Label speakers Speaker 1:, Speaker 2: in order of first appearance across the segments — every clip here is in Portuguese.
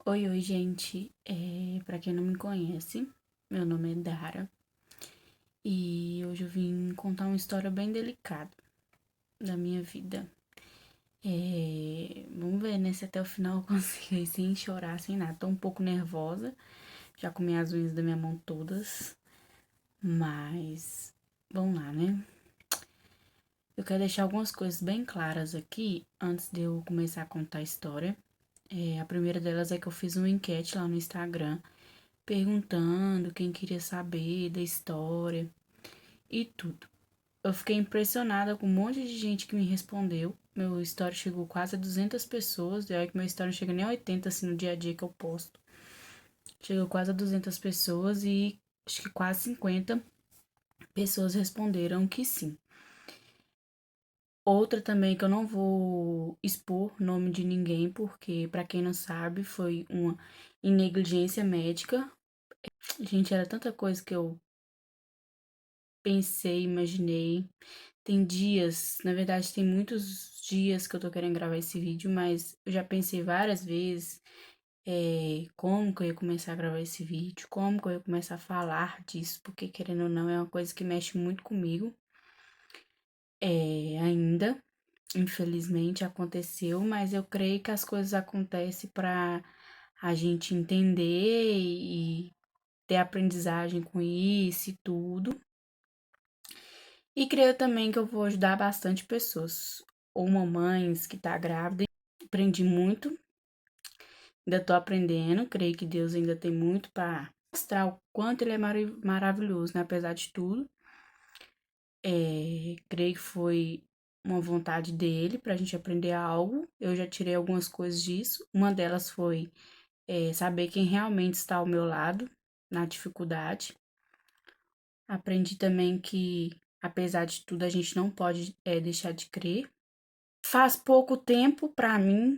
Speaker 1: Oi, oi, gente. Pra quem não me conhece, meu nome é Dara e hoje eu vim contar uma história bem delicada da minha vida. Vamos ver, né, se até o final eu consigo ir sem chorar, sem nada. Tô um pouco nervosa, já comi as unhas da minha mão todas, mas vamos lá, né? Eu quero deixar algumas coisas bem claras aqui antes de eu começar a contar a história. A primeira delas é que eu fiz uma enquete lá no Instagram perguntando quem queria saber da história e tudo. Eu fiquei impressionada com um monte de gente que me respondeu. Meu story chegou quase a 200 pessoas, e olha que meu story não chega nem a 80 assim no dia a dia que eu posto. Chegou quase a 200 pessoas e acho que quase 50 pessoas responderam que sim. Outra também que eu não vou expor nome de ninguém, porque para quem não sabe, foi uma negligência médica. Gente, era tanta coisa que eu pensei, imaginei. Tem dias, na verdade, tem muitos dias que eu tô querendo gravar esse vídeo, mas eu já pensei várias vezes como que eu ia começar a gravar esse vídeo, como que eu ia começar a falar disso, porque querendo ou não, é uma coisa que mexe muito comigo. Ainda, infelizmente, aconteceu, mas eu creio que as coisas acontecem para a gente entender e ter aprendizagem com isso e tudo. E creio também que eu vou ajudar bastante pessoas, ou mamães que tá grávida. Aprendi muito, ainda tô aprendendo, creio que Deus ainda tem muito para mostrar o quanto ele é maravilhoso, né? Apesar de tudo. Creio que foi uma vontade dele pra gente aprender algo. Eu já tirei algumas coisas disso. Uma delas foi saber quem realmente está ao meu lado na dificuldade. Aprendi também que, apesar de tudo, a gente não pode deixar de crer. Faz pouco tempo pra mim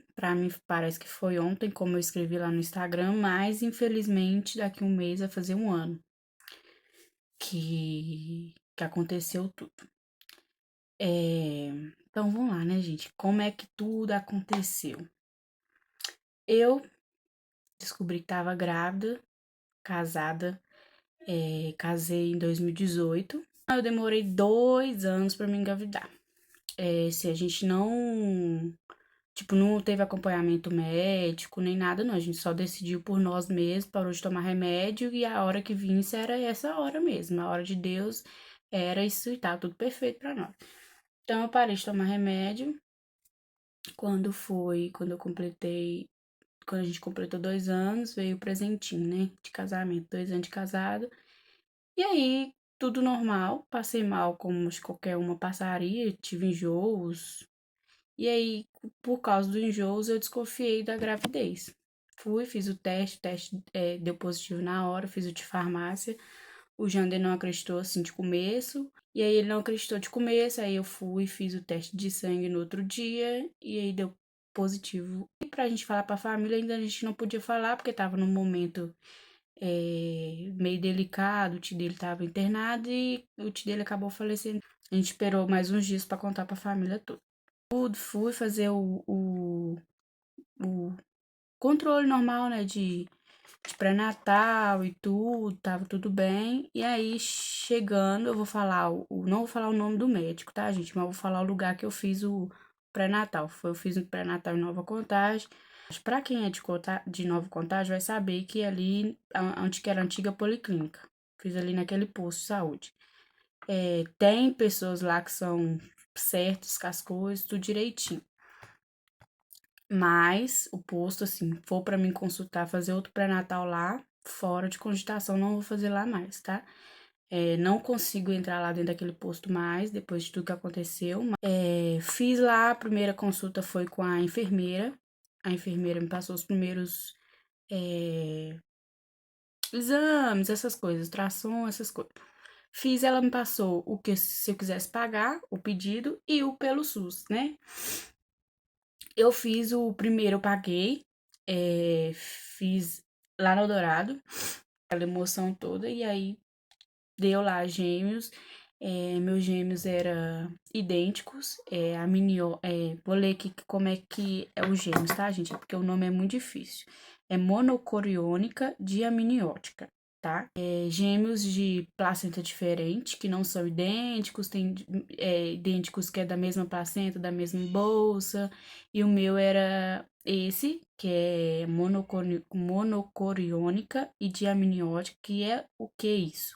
Speaker 1: parece que foi ontem, como eu escrevi lá no Instagram, mas infelizmente daqui um mês vai fazer um ano que aconteceu tudo. Então vamos lá, né, gente? Como é que tudo aconteceu? Eu descobri que tava grávida, casada, casei em 2018. Eu demorei 2 anos pra me engravidar. Se a gente não Tipo, não teve acompanhamento médico nem nada, não. A gente só decidiu por nós mesmos, parou de tomar remédio e a hora que vinha era essa hora mesmo. A hora de Deus era isso e tá tudo perfeito pra nós. Então eu parei de tomar remédio quando eu completei, quando a gente completou 2 anos, veio o presentinho, né? De casamento, 2 anos de casado. E aí, tudo normal, passei mal como acho que qualquer uma passaria, tive enjoos, e aí, por causa do enjoos, eu desconfiei da gravidez. Fui, fiz o teste deu positivo na hora, fiz o de farmácia. O Jander não acreditou assim de começo. E aí ele não acreditou de começo, aí eu fui, fiz o teste de sangue no outro dia, e aí deu positivo. E pra gente falar pra família, ainda a gente não podia falar, porque tava num momento meio delicado, o tio dele tava internado e o tio dele acabou falecendo. A gente esperou mais uns dias pra contar pra família toda. Tudo, fui fazer o controle normal, né, de pré-natal e tudo, tava tudo bem. E aí, chegando, eu vou falar, não vou falar o nome do médico, tá, gente? Mas eu vou falar o lugar que eu fiz o pré-natal. Eu fiz o pré-natal em Nova Contagem. Mas pra quem é de Nova Contagem, vai saber que ali, onde que era a antiga policlínica. Fiz ali naquele posto de saúde. Tem pessoas lá que são certas com as coisas, tudo direitinho. Mas o posto, assim, for pra mim consultar, fazer outro pré-natal lá, fora de cogitação, não vou fazer lá mais, tá? Não consigo entrar lá dentro daquele posto mais, depois de tudo que aconteceu. Fiz lá, a primeira consulta foi com a enfermeira. A enfermeira me passou os primeiros exames, essas coisas, ultrassom, essas coisas. Fiz, ela me passou o que se eu quisesse pagar, o pedido, e o pelo SUS, né? Eu fiz o primeiro, eu paguei, fiz lá no Dourado, aquela emoção toda, e aí deu lá gêmeos. Meus gêmeos eram idênticos. Vou ler aqui como é que é os gêmeos, tá, gente? Porque o nome é muito difícil. É monocoriônica diamniótica, tá? Gêmeos de placenta diferente, que não são idênticos, tem idênticos que é da mesma placenta, da mesma bolsa. E o meu era esse, que é monocoriônica e diamniótica, que é o que é isso?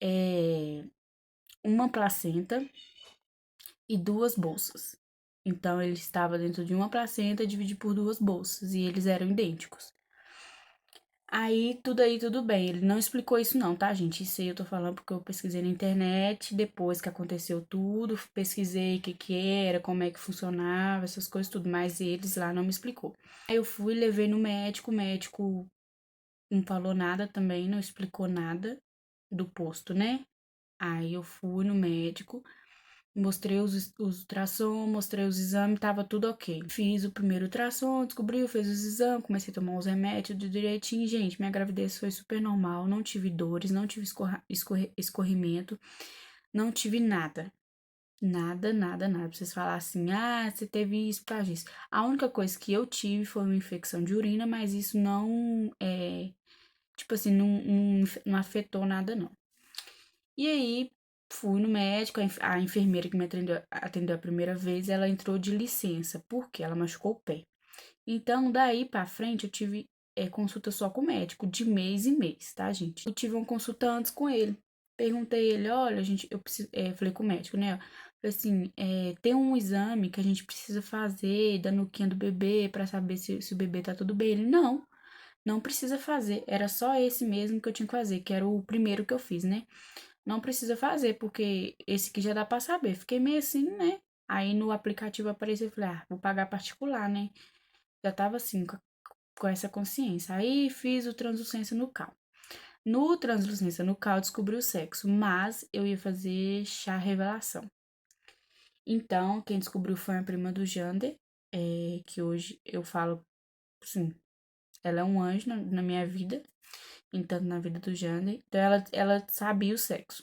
Speaker 1: É uma placenta e duas bolsas. Então, ele estava dentro de uma placenta dividido por duas bolsas e eles eram idênticos. Aí, tudo bem. Ele não explicou isso não, tá, gente? Isso aí eu tô falando porque eu pesquisei na internet, depois que aconteceu tudo, pesquisei o que que era, como é que funcionava, essas coisas tudo, mas eles lá não me explicou. Aí eu fui, levei no médico, o médico não falou nada também, não explicou nada do posto, né? Aí eu fui no médico, mostrei os ultrassom, mostrei os exames, tava tudo ok. Fiz o primeiro ultrassom, descobriu, fez os exames, comecei a tomar os remédios tudo direitinho. Gente, minha gravidez foi super normal, não tive dores, não tive escorrimento, não tive nada. Nada, nada, nada. Pra vocês falarem assim, ah, você teve isso, por causa disso. A única coisa que eu tive foi uma infecção de urina, mas isso não tipo assim, não afetou nada, não. E aí, fui no médico, a enfermeira que me atendeu a primeira vez, ela entrou de licença, porque ela machucou o pé. Então, daí pra frente, eu tive consulta só com o médico, de mês em mês, tá, gente? Eu tive uma consulta antes com ele. Perguntei ele, olha, gente, eu preciso, falei com o médico, né? Falei assim, tem um exame que a gente precisa fazer da nuquinha do bebê pra saber se o bebê tá tudo bem. Ele, não precisa fazer, era só esse mesmo que eu tinha que fazer, que era o primeiro que eu fiz, né? Não precisa fazer, porque esse aqui já dá pra saber. Fiquei meio assim, né? Aí no aplicativo apareceu, eu falei, vou pagar particular, né? Já tava assim, com essa consciência. Aí fiz o translucência nucal. No translucência nucal descobri o sexo, mas eu ia fazer chá revelação. Então, quem descobriu foi a prima do Jander, que hoje eu falo, assim, ela é um anjo na minha vida, então na vida do Jander. Então ela sabia o sexo.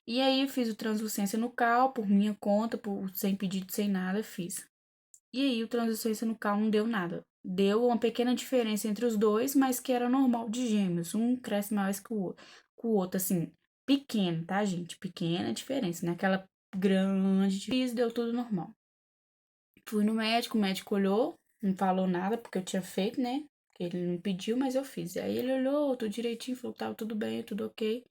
Speaker 1: E aí eu fiz o translucência nucal por minha conta, sem pedido, sem nada, fiz. E aí o translucência nucal não deu nada. Deu uma pequena diferença entre os dois, mas que era normal de gêmeos. Um cresce mais que o outro, assim, pequeno, tá, gente? Pequena diferença, né? Aquela grande. Fiz, deu tudo normal. Fui no médico, o médico olhou, não falou nada, porque eu tinha feito, né? Que ele não pediu, mas eu fiz. Aí ele olhou, tudo direitinho, falou que tava tudo bem, tudo ok.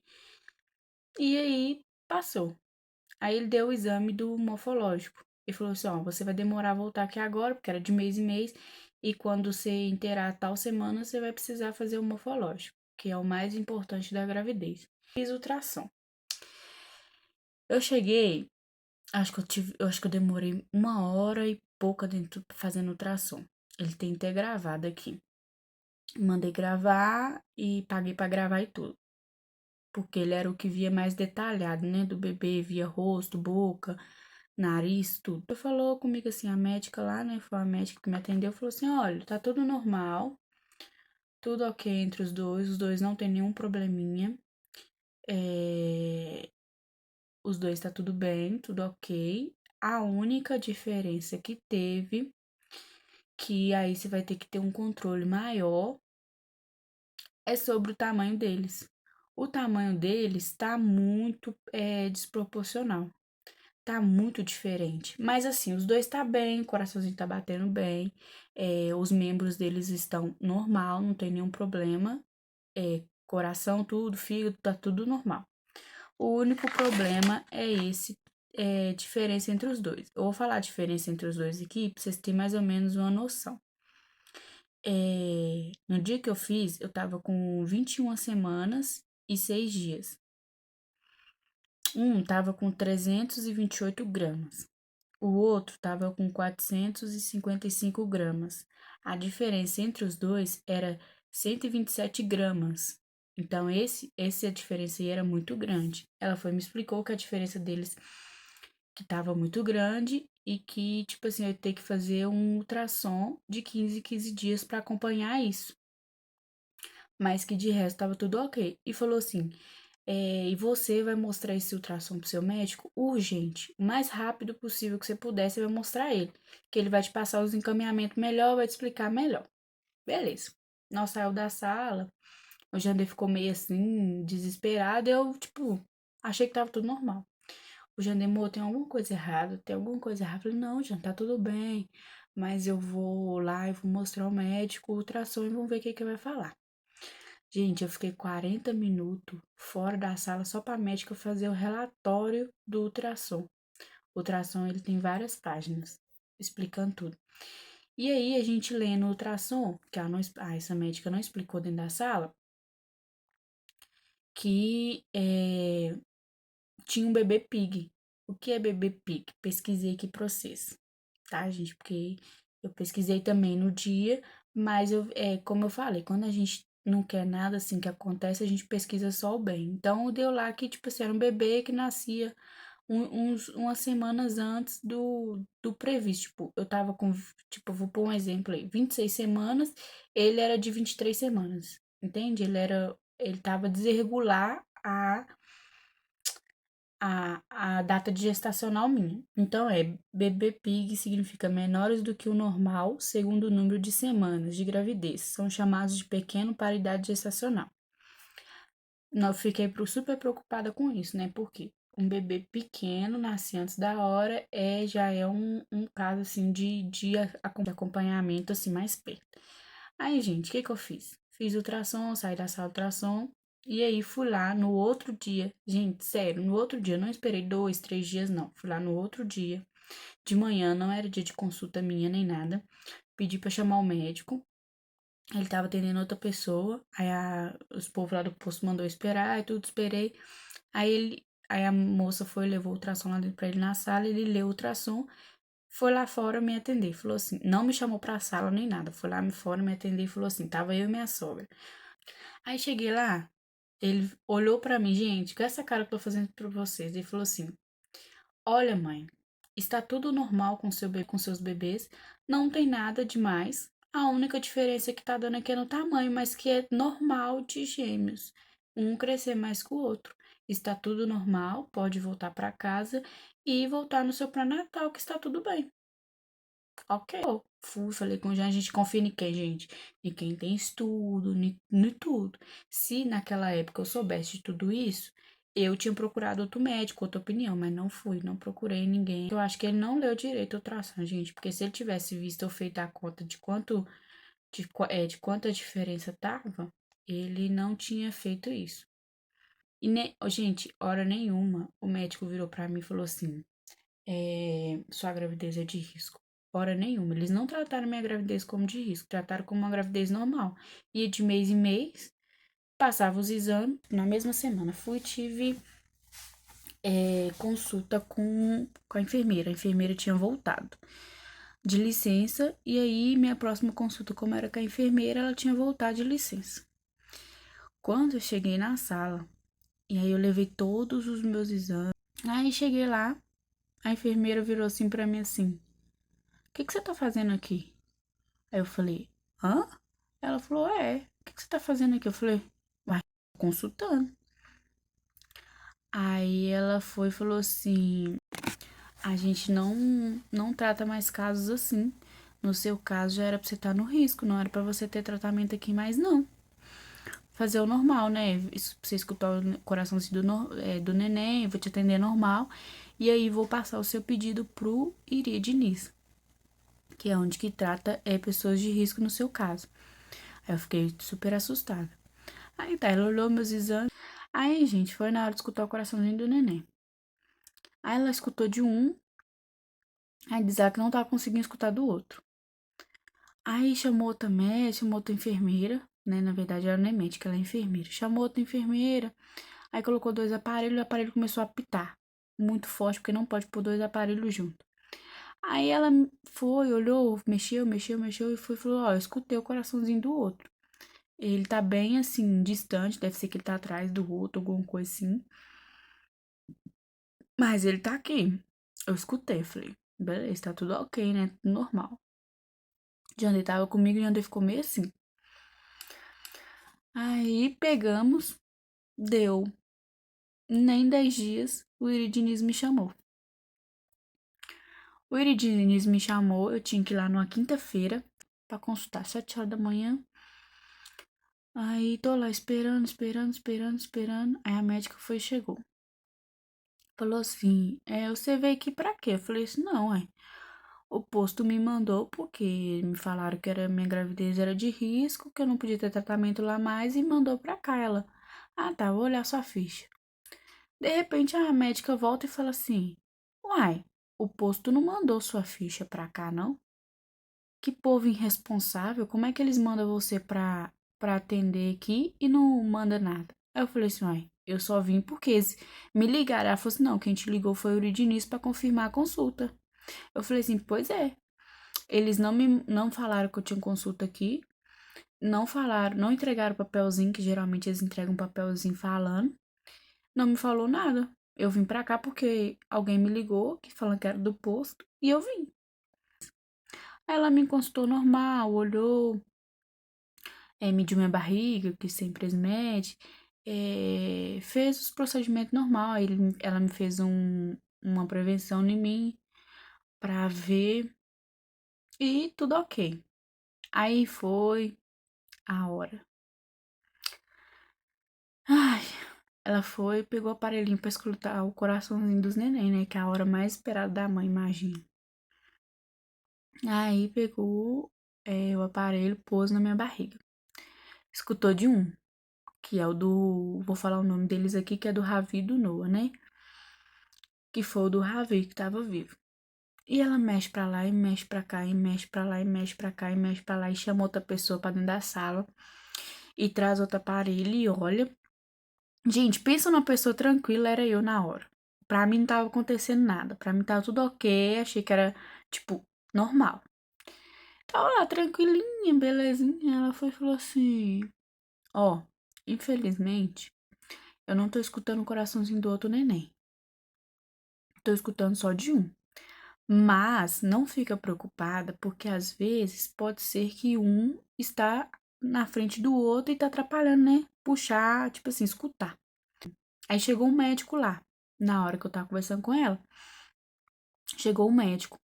Speaker 1: E aí passou. Aí ele deu o exame do morfológico. E falou assim, ó, você vai demorar a voltar aqui agora, porque era de mês em mês, e quando você inteirar tal semana, você vai precisar fazer o morfológico, que é o mais importante da gravidez. Fiz ultrassom. Eu cheguei, eu acho que eu demorei 1 hora e pouca dentro fazendo ultrassom. Ele tem que ter gravado aqui. Mandei gravar e paguei pra gravar e tudo. Porque ele era o que via mais detalhado, né? Do bebê, via rosto, boca, nariz, tudo. Ele falou comigo assim, a médica lá, né? Foi a médica que me atendeu, falou assim: olha, tá tudo normal, tudo ok entre os dois não tem nenhum probleminha. Os dois tá tudo bem, tudo ok. A única diferença que teve, que aí você vai ter que ter um controle maior, é sobre o tamanho deles. O tamanho deles tá muito desproporcional. Tá muito diferente. Mas assim, os dois tá bem, o coraçãozinho tá batendo bem, os membros deles estão normal, não tem nenhum problema. Coração, tudo, fígado, tá tudo normal. O único problema é esse, diferença entre os dois. Eu vou falar a diferença entre os dois aqui, pra vocês terem mais ou menos uma noção. No dia que eu fiz, eu tava com 21 semanas e 6 dias. Um tava com 328 gramas. O outro estava com 455 gramas. A diferença entre os dois era 127 gramas. Então, essa diferença aí era muito grande. Ela foi me explicou que a diferença deles que estava muito grande e que, tipo assim, eu ia ter que fazer um ultrassom de 15 em 15 dias para acompanhar isso. Mas que de resto estava tudo ok. E falou assim: E você vai mostrar esse ultrassom pro seu médico urgente, o mais rápido possível que você puder, você vai mostrar ele, que ele vai te passar os encaminhamentos melhor, vai te explicar melhor. Beleza. Nós saiu da sala, o Jander ficou meio assim, desesperado, eu, tipo, achei que tava tudo normal. O Jander, amor, tem alguma coisa errada? Tem alguma coisa errada? Eu falei, não, Jander, tá tudo bem, mas eu vou lá e vou mostrar ao médico o ultrassom e vamos ver o que que vai falar. Gente, eu fiquei 40 minutos fora da sala só para a médica fazer o relatório do ultrassom. O ultrassom, ele tem várias páginas explicando tudo. E aí, a gente lendo o ultrassom, que ela não, essa médica não explicou dentro da sala, que tinha um bebê pig. O que é bebê pig? Pesquisei aqui pra vocês, tá, gente? Porque eu pesquisei também no dia, mas como eu falei, quando a gente não quer nada assim que acontece, a gente pesquisa só o bem. Então, deu lá que, tipo assim, era um bebê que nascia umas semanas antes do previsto. Tipo, eu tava com, tipo, vou pôr um exemplo aí, 26 semanas, ele era de 23 semanas, entende? Ele tava desirregular a data de gestacional minha. Então, bebê pig significa menores do que o normal, segundo o número de semanas de gravidez. São chamados de pequeno para a idade gestacional. Não, fiquei super preocupada com isso, né? Porque um bebê pequeno, nasce antes da hora, já é um caso, assim, de acompanhamento, assim, mais perto. Aí, gente, o que que eu fiz? Fiz ultrassom, saí da sala de ultrassom, e aí fui lá no outro dia. Gente, sério, no outro dia, eu não esperei 2, 3 dias, não. Fui lá no outro dia, de manhã, não era dia de consulta minha nem nada. Pedi pra chamar o médico. Ele tava atendendo outra pessoa. Aí os povos lá do posto mandou esperar e tudo, esperei. Aí a moça foi, levou o ultrassom lá dentro pra ele na sala, ele leu o ultrassom, foi lá fora me atender. Falou assim, não me chamou pra sala nem nada. Foi lá fora me atender e falou assim, tava eu e minha sogra. Aí cheguei lá, ele olhou pra mim, gente, com essa cara que eu tô fazendo pra vocês. Ele falou assim, olha, mãe, está tudo normal com com seus bebês, não tem nada demais. A única diferença que tá dando aqui é no tamanho, mas que é normal de gêmeos. Um crescer mais que o outro. Está tudo normal, pode voltar para casa e voltar no seu pré-natal, que está tudo bem. Ok. Fui, falei com o Jean, a gente confia em quem, gente? Em quem tem estudo, em tudo. Se naquela época eu soubesse de tudo isso, eu tinha procurado outro médico, outra opinião, mas não fui, não procurei ninguém. Eu acho que ele não leu direito a ultrassom, gente, porque se ele tivesse visto eu feito a conta de de quanta diferença tava, ele não tinha feito isso. E nem, gente, hora nenhuma, o médico virou pra mim e falou assim: sua gravidez é de risco. Hora nenhuma. Eles não trataram minha gravidez como de risco, trataram como uma gravidez normal. Ia de mês em mês, passava os exames. Na mesma semana, fui e tive consulta com a enfermeira. A enfermeira tinha voltado de licença, e aí minha próxima consulta, como era com a enfermeira, ela tinha voltado de licença. Quando eu cheguei na sala, e aí eu levei todos os meus exames, aí cheguei lá, a enfermeira virou assim pra mim assim: o que que você tá fazendo aqui? Aí eu falei, hã? Ela falou, o que que você tá fazendo aqui? Eu falei, vai, consultando. Aí ela foi e falou assim, a gente não trata mais casos assim. No seu caso já era pra você estar no risco, não era pra você ter tratamento aqui mais não. Fazer o normal, né? Você escutar o coraçãozinho do neném, eu vou te atender normal. E aí vou passar o seu pedido pro Iria Diniz, que é onde que trata pessoas de risco no seu caso. Aí eu fiquei super assustada. Aí tá, ela olhou meus exames. Aí, gente, foi na hora de escutar o coraçãozinho do neném. Aí ela escutou de um, aí diz ela que não tava conseguindo escutar do outro. Aí chamou outra médica, chamou outra enfermeira, né? Na verdade, ela não é médica, ela é enfermeira. Chamou outra enfermeira, aí colocou dois aparelhos, o aparelho começou a apitar. Muito forte, porque não pode pôr dois aparelhos junto. Aí ela foi, olhou, mexeu e foi e falou: ó, eu escutei o coraçãozinho do outro. Ele tá bem assim, distante, deve ser que ele tá atrás do outro, alguma coisa assim. Mas ele tá aqui. Eu escutei, falei, beleza, tá tudo ok, né? Tudo normal. Jandei tava comigo e Jandei ficou meio assim. Aí pegamos, deu. Nem 10 dias, o Iridiniz me chamou. O Iridiniz me chamou, eu tinha que ir lá numa quinta-feira pra consultar, 7 horas da manhã. Aí tô lá esperando. Aí a médica foi e chegou. Falou assim, você veio aqui pra quê? Eu falei assim, não, o posto me mandou porque me falaram que minha gravidez era de risco, que eu não podia ter tratamento lá mais e mandou pra cá ela. Ah, tá, vou olhar sua ficha. De repente a médica volta e fala assim, uai, o posto não mandou sua ficha pra cá, não? Que povo irresponsável, como é que eles mandam você pra atender aqui e não manda nada? Aí eu falei assim, uai, eu só vim porque me ligaram. Ela falou assim, não, quem te ligou foi o Euridinis pra confirmar a consulta. Eu falei assim, pois é. Eles não falaram que eu tinha consulta aqui, não falaram, não entregaram papelzinho, que geralmente eles entregam um papelzinho falando, não me falou nada. Eu vim pra cá porque alguém me ligou, que falando que era do posto, e eu vim. Ela me consultou normal, olhou, mediu minha barriga, que sempre eles medem, fez os procedimentos normal. Ela me fez uma prevenção em mim pra ver e tudo ok. Aí foi a hora. Ai, ela foi, pegou o aparelhinho pra escutar o coraçãozinho dos neném, né? Que é a hora mais esperada da mãe, imagina. Aí pegou, o aparelho, pôs na minha barriga. Escutou de um, que é o do. Vou falar o nome deles aqui, que é do Ravi e do Noah, né? Que foi o do Ravi que tava vivo. E ela mexe pra lá e mexe pra cá, e mexe pra lá e mexe pra cá, e mexe pra lá, e chama outra pessoa pra dentro da sala. E traz outro aparelho e olha. Gente, pensa numa pessoa tranquila, era eu na hora. Pra mim não tava acontecendo nada. Pra mim tava tudo ok. Achei que era, tipo, normal. Tava lá, tranquilinha, belezinha. Ela foi e falou assim: Ó, infelizmente, eu não tô escutando o coraçãozinho do outro neném. Tô escutando só de um. Mas não fica preocupada, porque às vezes pode ser que um está na frente do outro e tá atrapalhando, né? Puxar, tipo assim, escutar. Aí chegou um médico lá, na hora que eu tava conversando com ela. Chegou um médico.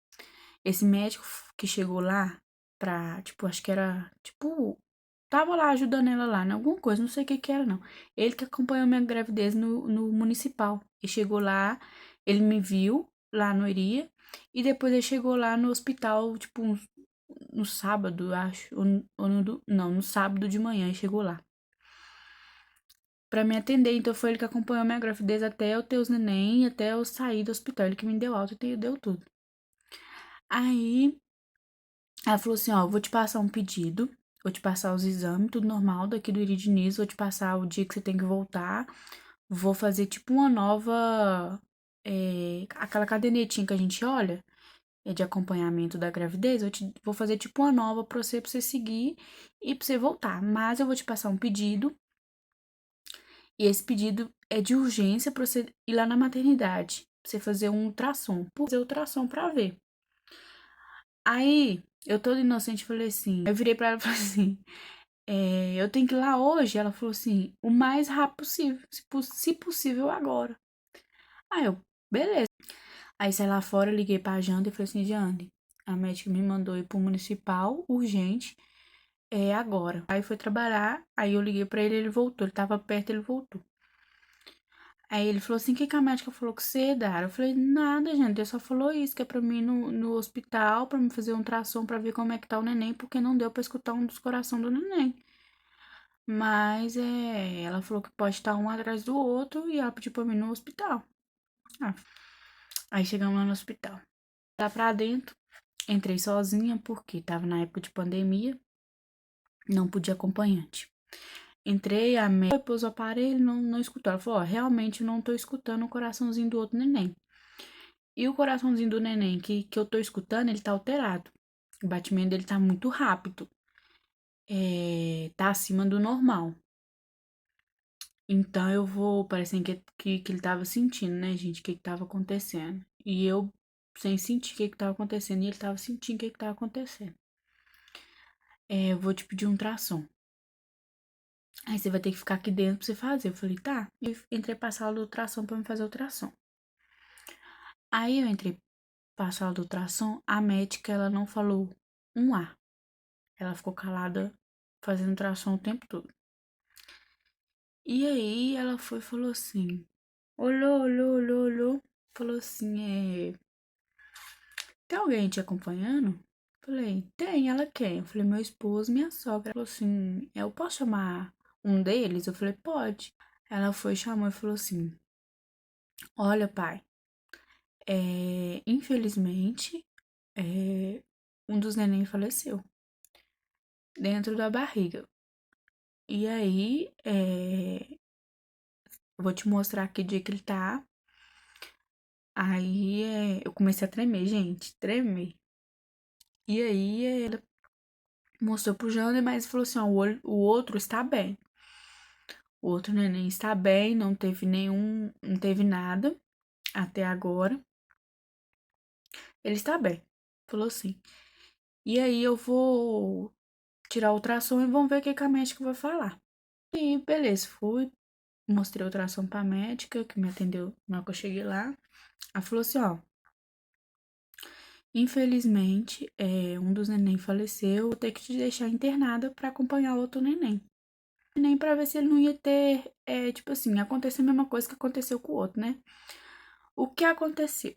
Speaker 1: Esse médico que chegou lá pra, tipo, acho que era, tipo, tava lá ajudando ela lá, né? Alguma coisa, não sei o que que era, não. Ele que acompanhou minha gravidez no municipal. Ele chegou lá, ele me viu lá no Iria, e depois ele chegou lá no hospital, tipo, no sábado, acho, ou não, no sábado de manhã, ele chegou lá pra me atender. Então foi ele que acompanhou minha gravidez até eu ter os neném, até eu sair do hospital. Ele que me deu alta e deu tudo. Aí ela falou assim: ó, eu vou te passar um pedido, vou te passar os exames, tudo normal daqui do Iridiniz, vou te passar o dia que você tem que voltar. Vou fazer tipo uma nova. Aquela cadernetinha que a gente olha, de acompanhamento da gravidez. Vou fazer tipo uma nova pra você seguir e pra você voltar. Mas eu vou te passar um pedido, e esse pedido é de urgência pra você ir lá na maternidade, pra você fazer um ultrassom. Fazer ultrassom pra ver. Aí, eu toda inocente falei assim. Eu virei pra ela e falei assim: eu tenho que ir lá hoje. Ela falou assim: o mais rápido possível, se possível agora. Aí eu, beleza. Aí saí lá fora, liguei pra Janda e falei assim: Jande, a médica me mandou ir pro municipal, urgente, agora. Aí foi trabalhar, aí eu liguei pra ele, ele voltou. Ele tava perto, ele voltou. Aí ele falou assim: o que que a médica falou que você, Dara? Eu falei: nada, gente, ele só falou isso, que é pra mim ir no hospital, pra me fazer um ultrassom pra ver como é que tá o neném, porque não deu pra escutar um dos corações do neném. Mas ela falou que pode estar um atrás do outro e ela pediu pra mim ir no hospital. Ah, aí chegamos lá no hospital. Lá pra dentro, entrei sozinha porque tava na época de pandemia, não podia acompanhante. Entrei, a médica pôs o aparelho, não escutou. Ela falou: ó, realmente não tô escutando o coraçãozinho do outro neném. E o coraçãozinho do neném que eu tô escutando, ele tá alterado. O batimento dele tá muito rápido. Tá acima do normal. Então eu vou, parecendo que ele tava sentindo, né, gente, o que tava acontecendo. E eu, sem sentir o que tava acontecendo, e ele tava sentindo o que tava acontecendo. Eu vou te pedir um ultrassom. Aí você vai ter que ficar aqui dentro pra você fazer. Eu falei, tá. E entrei pra sala do ultrassom pra me fazer ultrassom. Aí eu entrei pra sala do ultrassom, a médica, ela não falou um A. Ela ficou calada fazendo ultrassom o tempo todo. E aí ela foi e falou assim, olhou, falou assim, tem alguém te acompanhando? Falei, tem, ela quer. Eu falei, meu esposo, minha sogra. Ela falou assim, eu posso chamar um deles? Eu falei, pode. Ela foi, chamou e falou assim, olha, pai, infelizmente, um dos neném faleceu dentro da barriga. E aí, eu vou te mostrar aqui o dia que ele tá. Aí, eu comecei a tremer, gente, tremer. E aí, ela mostrou pro Jander, mas falou assim, ó, o outro está bem. O outro neném está bem, não teve nada até agora. Ele está bem. Falou assim. E aí eu vou tirar o ultrassom e vamos ver o que que a médica vai falar. E beleza, fui, mostrei o ultrassom pra médica que me atendeu na hora que eu cheguei lá. Ela falou assim, ó, infelizmente, um dos neném faleceu, vou ter que te deixar internada pra acompanhar outro neném. Nem pra ver se ele não ia ter, tipo assim, acontecer a mesma coisa que aconteceu com o outro, né? O que aconteceu?